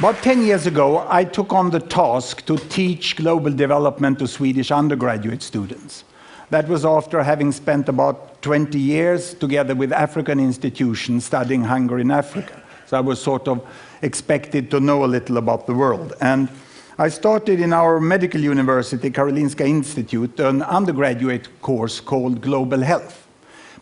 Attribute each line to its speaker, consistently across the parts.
Speaker 1: About 10 years ago, I took on the task to teach global development to Swedish undergraduate students. That was after having spent about 20 years together with African institutions studying hunger in Africa. So I was sort of expected to know a little about the world. And I started in our medical university, Karolinska Institute, an undergraduate course called Global Health.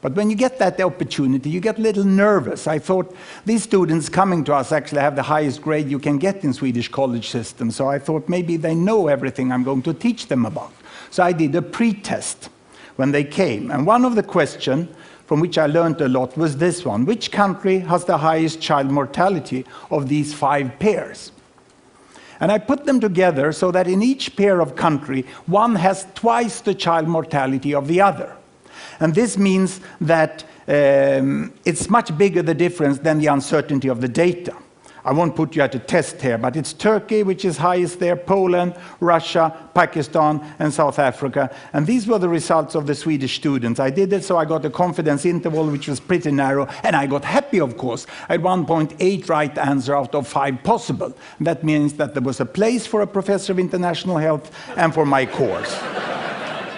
Speaker 1: But when you get that opportunity, you get a little nervous. I thought these students coming to us actually have the highest grade you can get in Swedish college system. So I thought maybe they know everything I'm going to teach them about. So I did a pre-test when they came. And one of the questions from which I learned a lot was this one. Which country has the highest child mortality of these 5 pairs? And I put them together so that in each pair of country, one has twice the child mortality of the other. And this means that it's much bigger the difference than the uncertainty of the data. I won't put you at a test here, but it's Turkey, which is highest there, Poland, Russia, Pakistan, and South Africa. And these were the results of the Swedish students. I did it, so I got a confidence interval, which was pretty narrow, and I got happy, of course. I had 1.8 right answer out of 5 possible. That means that there was a place for a professor of international health and for my course.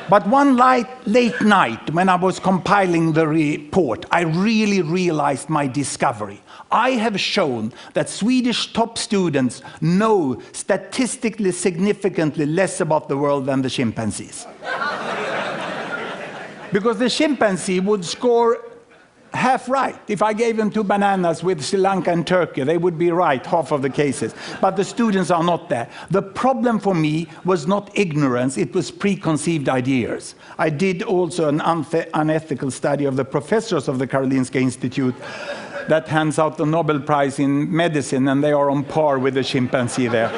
Speaker 1: But one late night, when I was compiling the report, I really realized my discovery. I have shown that Swedish top students know statistically significantly less about the world than the chimpanzees. Because the chimpanzee would score half right. If I gave them 2 bananas with Sri Lanka and Turkey, they would be right, half of the cases. But the students are not there. The problem for me was not ignorance, it was preconceived ideas. I did also an unethical study of the professors of the Karolinska Institute that hands out the Nobel Prize in medicine, and they are on par with the chimpanzee there.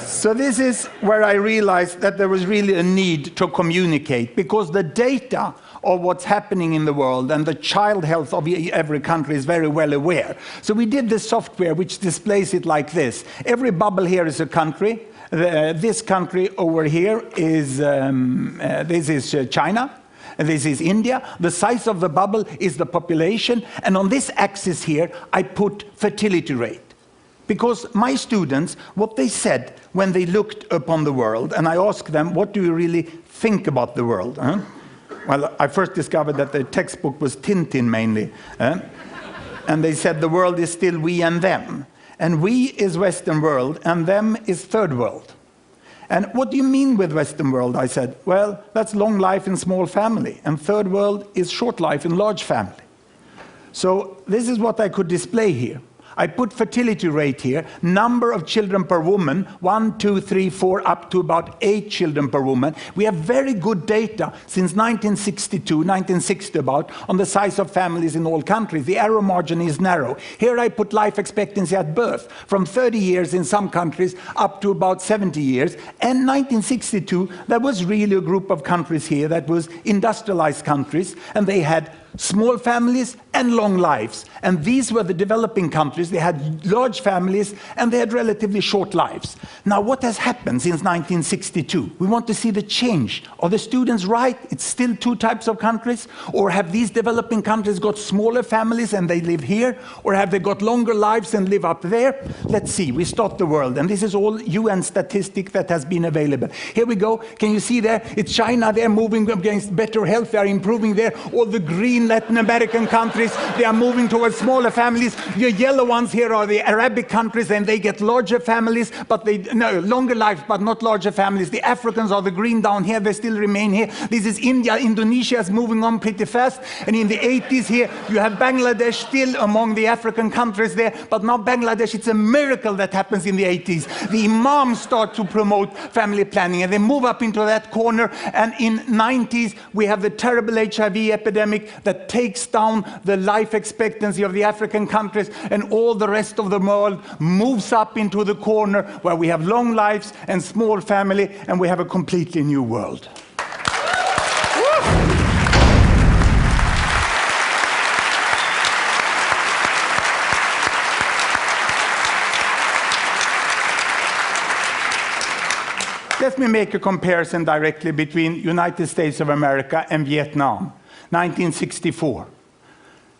Speaker 1: So this is where I realized that there was really a need to communicate, because the data of what's happening in the world and the child health of every country is very well aware. So we did this software which displays it like this. Every bubble here is a country. This country over here is China. This is India. The size of the bubble is the population. And on this axis here, I put fertility rate. Because my students, what they said when they looked upon the world, and I asked them, what do you really think about the world? Huh? Well, I first discovered that the textbook was Tintin mainly. And they said the world is still we and them. And we is Western world, and them is third world. And what do you mean with Western world? I said, well, that's long life in small family. And third world is short life in large family. So this is what I could display here. I put fertility rate here, number of children per woman, 1, 2, 3, 4, up to about 8 children per woman. We have very good data since 1962, 1960 about, on the size of families in all countries. The error margin is narrow. Here I put life expectancy at birth, from 30 years in some countries up to about 70 years. And 1962, there was really a group of countries here that was industrialized countries, and they had small families and long lives. And these were the developing countries. They had large families and they had relatively short lives. Now, what has happened since 1962? We want to see the change. Are the students right? It's still 2 types of countries? Or have these developing countries got smaller families and they live here? Or have they got longer lives and live up there? Let's see. We start the world. And this is all UN statistic that has been available. Here we go. Can you see there? It's China. They're moving against better health. They're improving there. All the green Latin American countries, they are moving towards smaller families. The yellow ones here are the Arabic countries, and they get larger families, but longer lives, but not larger families. The Africans are the green down here, they still remain here. This is India. Indonesia is moving on pretty fast. And in the 80s here, you have Bangladesh still among the African countries there, but now Bangladesh, it's a miracle that happens in the 80s. The imams start to promote family planning, and they move up into that corner. And in 90s, we have the terrible HIV epidemic that takes down the life expectancy of the African countries, and all the rest of the world moves up into the corner where we have long lives and small family, and we have a completely new world. Let me make a comparison directly between United States of America and Vietnam. 1964.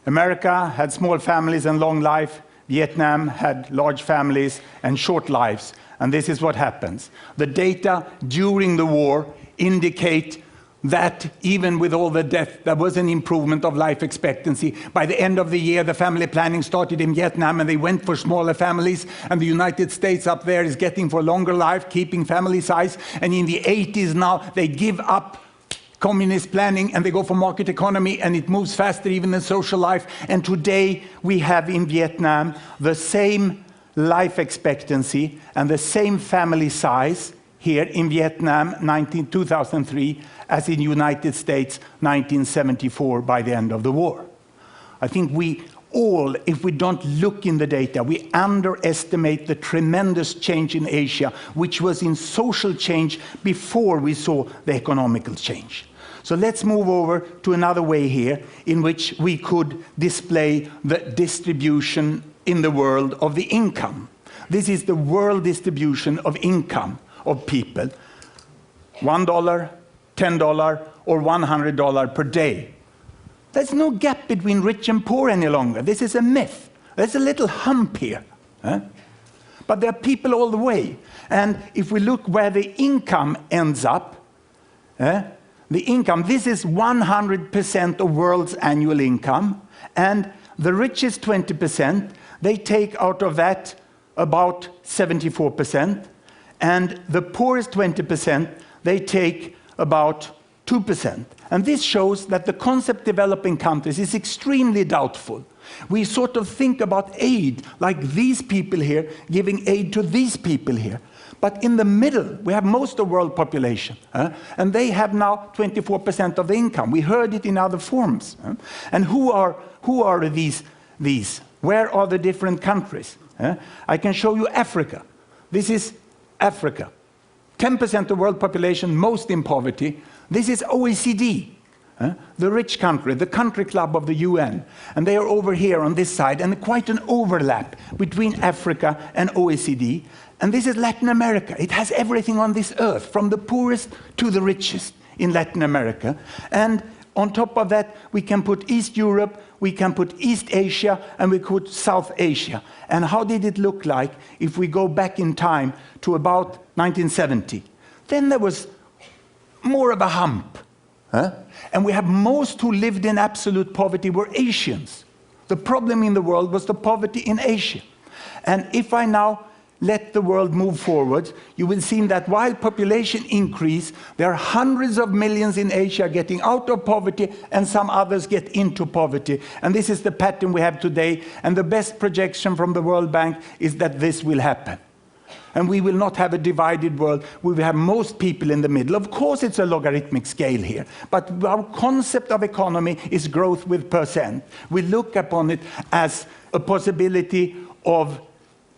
Speaker 1: America had small families and long life. Vietnam had large families and short lives, and this is what happens. The data during the war indicate that even with all the death, there was an improvement of life expectancy. By the end of the year, the family planning started in Vietnam, and they went for smaller families, and the United States up there is getting for longer life, keeping family size, and in the 80s now, they give up communist planning and they go for market economy, and it moves faster even than social life. And today we have in Vietnam the same life expectancy and the same family size here in Vietnam 2003 as in United States 1974 by the end of the war. I think we all, if we don't look in the data, we underestimate the tremendous change in Asia, which was in social change before we saw the economical change. So let's move over to another way here in which we could display the distribution in the world of the income. This is the world distribution of income of people. $1, $10, or $100 per day. There's no gap between rich and poor any longer. This is a myth. There's a little hump here. But there are people all the way. And if we look where the income ends up, the income, this is 100% of world's annual income. And the richest 20%, they take out of that about 74%. And the poorest 20%, they take about 2%. And this shows that the concept developing countries is extremely doubtful. We sort of think about aid, like these people here giving aid to these people here. But in the middle, we have most of the world population. And they have now 24% of the income. We heard it in other forms. And who are these? Where are the different countries? I can show you Africa. This is Africa. 10% of world population, most in poverty. This is OECD, the rich country, the country club of the UN. And they are over here on this side, and quite an overlap between Africa and OECD. And this is Latin America. It has everything on this earth, from the poorest to the richest in Latin America. And on top of that, we can put East Europe, we can put East Asia, and we put South Asia. And how did it look like if we go back in time to about 1970? Then there was more of a hump. And we have most who lived in absolute poverty were Asians. The problem in the world was the poverty in Asia. And if I now let the world move forward, you will see that while population increase, there are hundreds of millions in Asia getting out of poverty, and some others get into poverty. And this is the pattern we have today, and the best projection from the World Bank is that this will happen. And we will not have a divided world. We will have most people in the middle. Of course, it's a logarithmic scale here. But our concept of economy is growth with percent. We look upon it as a possibility of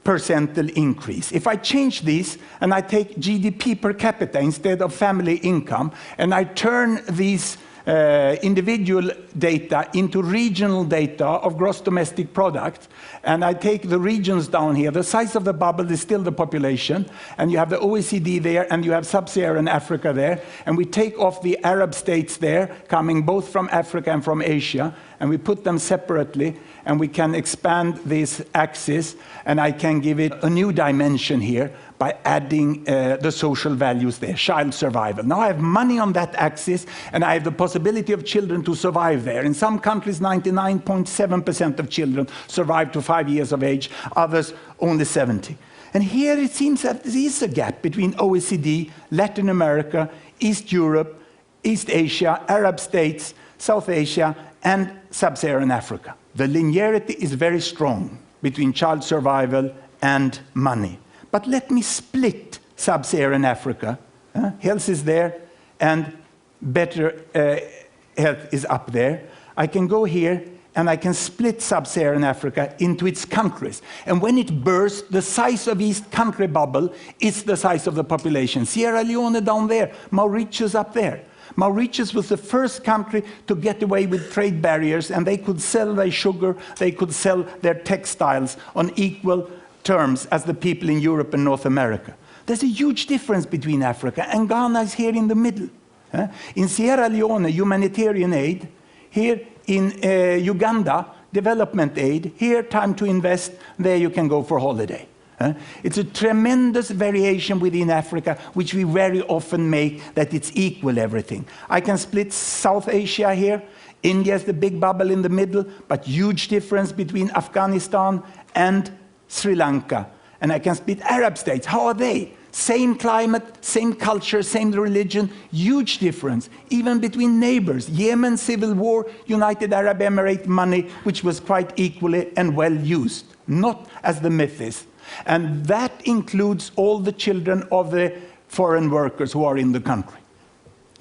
Speaker 1: percentage increase. If I change this and I take GDP per capita instead of family income, and I turn these individual data into regional data of gross domestic product, and I take the regions down here, the size of the bubble is still the population, and you have the OECD there, and you have sub-Saharan Africa there, and we take off the Arab states there, coming both from Africa and from Asia, and we put them separately, and we can expand this axis, and I can give it a new dimension here by adding the social values there, child survival. Now I have money on that axis, and I have the possibility of children to survive there. In some countries, 99.7% of children survive to 5 years of age, others only 70. And here it seems that there is a gap between OECD, Latin America, East Europe, East Asia, Arab states, South Asia, and Sub-Saharan Africa. The linearity is very strong between child survival and money. But let me split Sub-Saharan Africa. Health is there, and better health is up there. I can go here, and I can split Sub-Saharan Africa into its countries. And when it bursts, the size of each country bubble is the size of the population. Sierra Leone down there, Mauritius up there. Mauritius was the first country to get away with trade barriers, and they could sell their sugar, they could sell their textiles on equal terms as the people in Europe and North America. There's a huge difference between Africa, and Ghana is here in the middle. In Sierra Leone, humanitarian aid. Here in Uganda, development aid. Here, time to invest. There you can go for holiday. It's a tremendous variation within Africa, which we very often make that it's equal everything. I can split South Asia here. India is the big bubble in the middle, but huge difference between Afghanistan and Sri Lanka. And I can split Arab states. How are they? Same climate, same culture, same religion, huge difference. Even between neighbors. Yemen, civil war, United Arab Emirates money, which was quite equally and well used. Not as the myth is. And that includes all the children of the foreign workers who are in the country.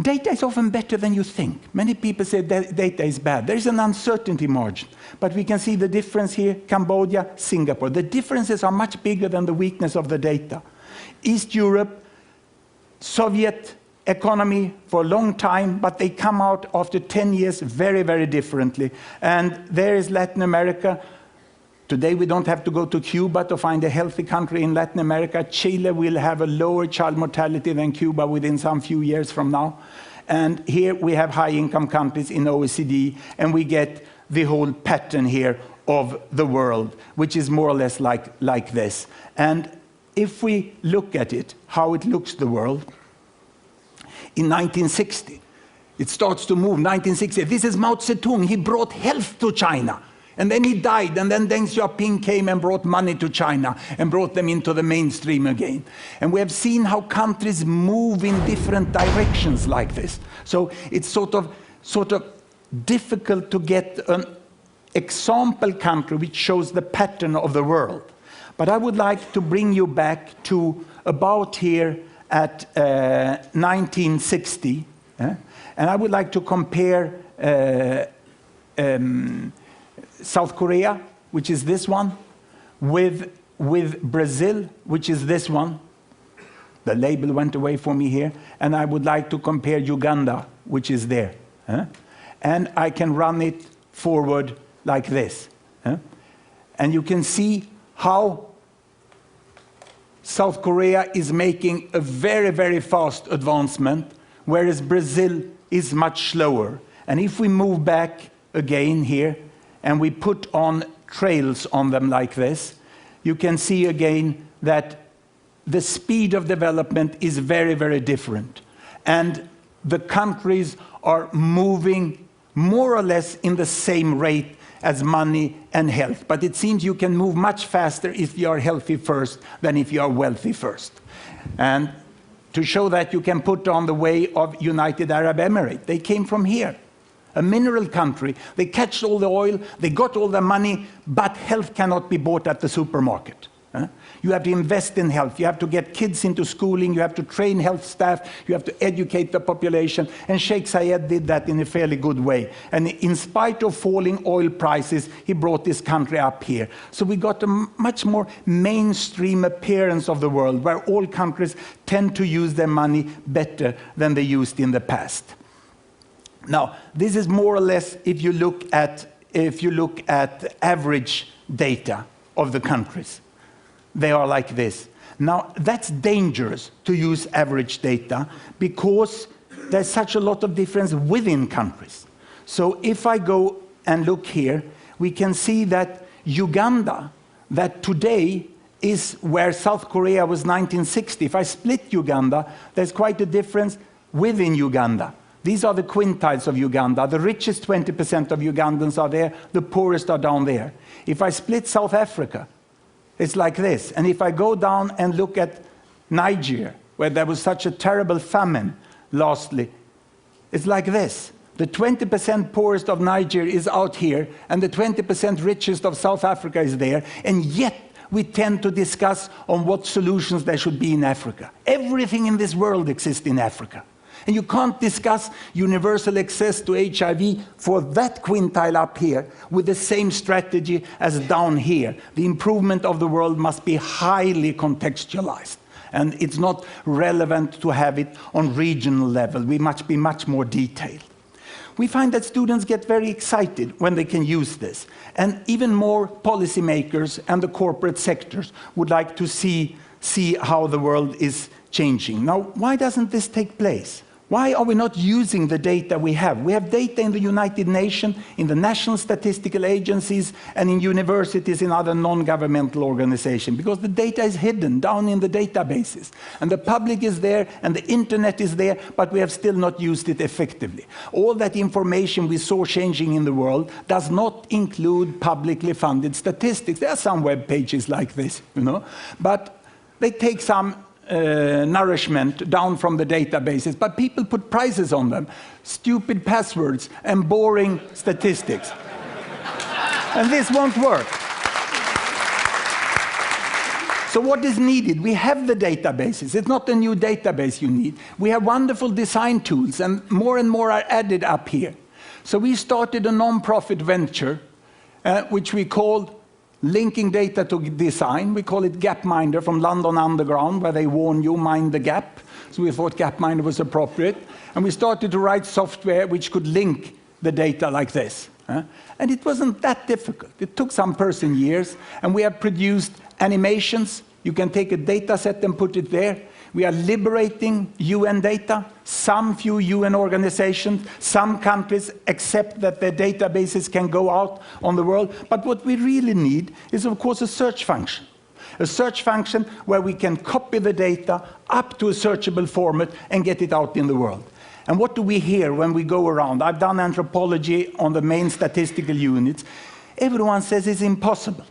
Speaker 1: Data is often better than you think. Many people say that data is bad. There is an uncertainty margin. But we can see the difference here, Cambodia, Singapore. The differences are much bigger than the weakness of the data. East Europe, Soviet economy for a long time, but they come out after 10 years very, very differently. And there is Latin America. Today we don't have to go to Cuba to find a healthy country in Latin America. Chile will have a lower child mortality than Cuba within some few years from now. And here we have high-income countries in OECD, and we get the whole pattern here of the world, which is more or less like this. And if we look at it, how it looks the world, in 1960, it starts to move, 1960. This is Mao Zedong. He brought health to China. And then he died, and then Deng Xiaoping came and brought money to China and brought them into the mainstream again. And we have seen how countries move in different directions like this. So it's sort of difficult to get an example country which shows the pattern of the world. But I would like to bring you back to about here at 1960. And I would like to compare South Korea, which is this one, with Brazil, which is this one. The label went away for me here. And I would like to compare Uganda, which is there. And I can run it forward like this. And you can see how South Korea is making a very, very fast advancement, whereas Brazil is much slower. And if we move back again here, and we put on trails on them like this, you can see again that the speed of development is very, very different. And the countries are moving more or less in the same rate as money and health. But it seems you can move much faster if you are healthy first than if you are wealthy first. And to show that, you can put on the way of United Arab Emirates. They came from here. A mineral country. They catch all the oil, they got all the money, but health cannot be bought at the supermarket. You have to invest in health. You have to get kids into schooling. You have to train health staff. You have to educate the population. And Sheikh Zayed did that in a fairly good way. And in spite of falling oil prices, he brought this country up here. So we got a much more mainstream appearance of the world, where all countries tend to use their money better than they used in the past. Now, this is more or less if you look at average data of the countries. They are like this. Now, that's dangerous to use average data because there's such a lot of difference within countries. So if I go and look here, we can see that Uganda, that today is where South Korea was 1960. If I split Uganda, there's quite a difference within Uganda. These are the quintiles of Uganda. The richest 20% of Ugandans are there. The poorest are down there. If I split South Africa, it's like this. And if I go down and look at Niger, where there was such a terrible famine, lastly, it's like this. The 20% poorest of Niger is out here, and the 20% richest of South Africa is there, and yet we tend to discuss on what solutions there should be in Africa. Everything in this world exists in Africa. And you can't discuss universal access to HIV for that quintile up here with the same strategy as down here. The improvement of the world must be highly contextualized. And it's not relevant to have it on regional level. We must be much more detailed. We find that students get very excited when they can use this. And even more policymakers and the corporate sectors would like to see how the world is changing. Now, why doesn't this take place? Why are we not using the data we have? We have data in the United Nations, in the national statistical agencies, and in universities and other non-governmental organizations, because the data is hidden down in the databases. And the public is there, and the internet is there, but we have still not used it effectively. All that information we saw changing in the world does not include publicly funded statistics. There are some web pages like this, but they take some nourishment down from the databases, but people put prices on them. Stupid passwords and boring statistics. And this won't work. So what is needed? We have the databases. It's not a new database you need. We have wonderful design tools, and more are added up here. So we started a non-profit venture, which we called Linking Data to Design. We call it Gapminder, from London Underground, where they warn you, mind the gap. So we thought Gapminder was appropriate. And we started to write software which could link the data like this. And it wasn't that difficult. It took some person years, and we have produced animations. You can take a data set and put it there. We are liberating UN data. Some few UN organizations, some countries accept that their databases can go out on the world. But what we really need is, of course, a search function. A search function where we can copy the data up to a searchable format and get it out in the world. And what do we hear when we go around? I've done anthropology on the main statistical units. Everyone says it's impossible.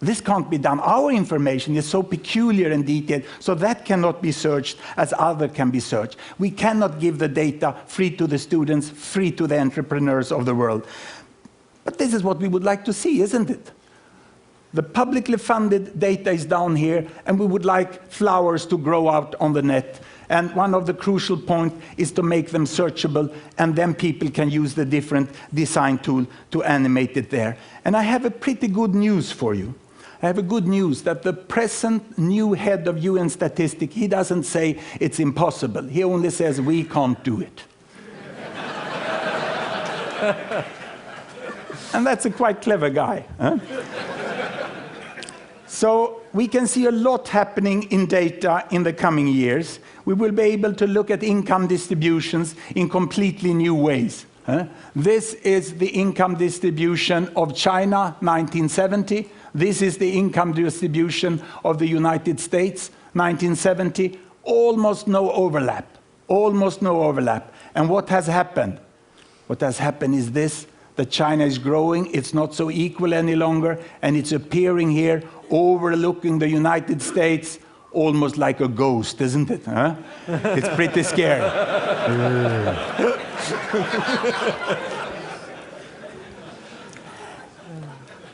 Speaker 1: This can't be done. Our information is so peculiar and detailed, so that cannot be searched as other can be searched. We cannot give the data free to the students, free to the entrepreneurs of the world. But this is what we would like to see, isn't it? The publicly funded data is down here, and we would like flowers to grow out on the net. And one of the crucial points is to make them searchable, and then people can use the different design tool to animate it there. And I have a pretty good news for you. I have a good news that the present new head of UN Statistics, he doesn't say it's impossible. He only says we can't do it. And that's a quite clever guy. Huh? So we can see a lot happening in data in the coming years. We will be able to look at income distributions in completely new ways. This is the income distribution of China, 1970. This is the income distribution of the United States, 1970. Almost no overlap. Almost no overlap. And what has happened? What has happened is this, that China is growing, it's not so equal any longer, and it's appearing here, overlooking the United States, almost like a ghost, isn't it? Huh? It's pretty scary.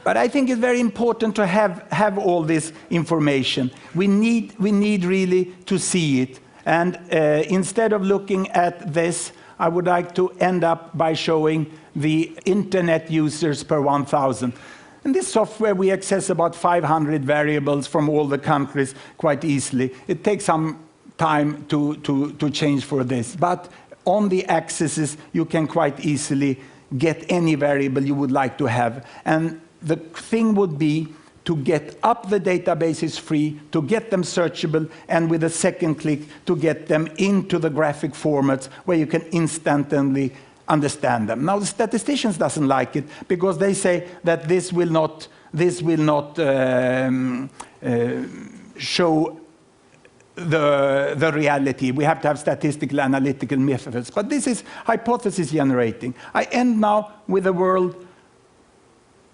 Speaker 1: But I think it's very important to have all this information. We need really to see it. And instead of looking at this, I would like to end up by showing the internet users per 1,000. In this software, we access about 500 variables from all the countries quite easily. It takes some time to change for this. But on the axes, you can quite easily get any variable you would like to have. And the thing would be to get up the databases free, to get them searchable, and with a second click, to get them into the graphic formats where you can instantly understand them. Now, the statisticians doesn't like it because they say that this will not show the reality. We have to have statistical analytical methods. But this is hypothesis generating. I end now with a world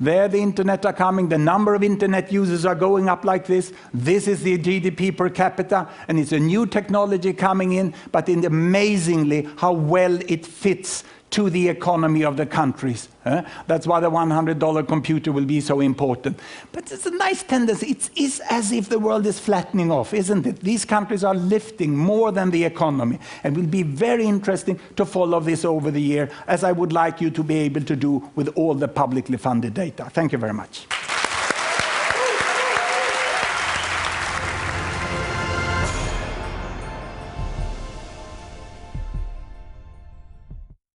Speaker 1: there the internet are coming, the number of internet users are going up like this. This is the GDP per capita, and it's a new technology coming in, but amazingly how well it fits to the economy of the countries. That's why the $100 computer will be so important. But it's a nice tendency. It is as if the world is flattening off, isn't it? These countries are lifting more than the economy. And it will be very interesting to follow this over the year, as I would like you to be able to do with all the publicly funded data. Thank you very much.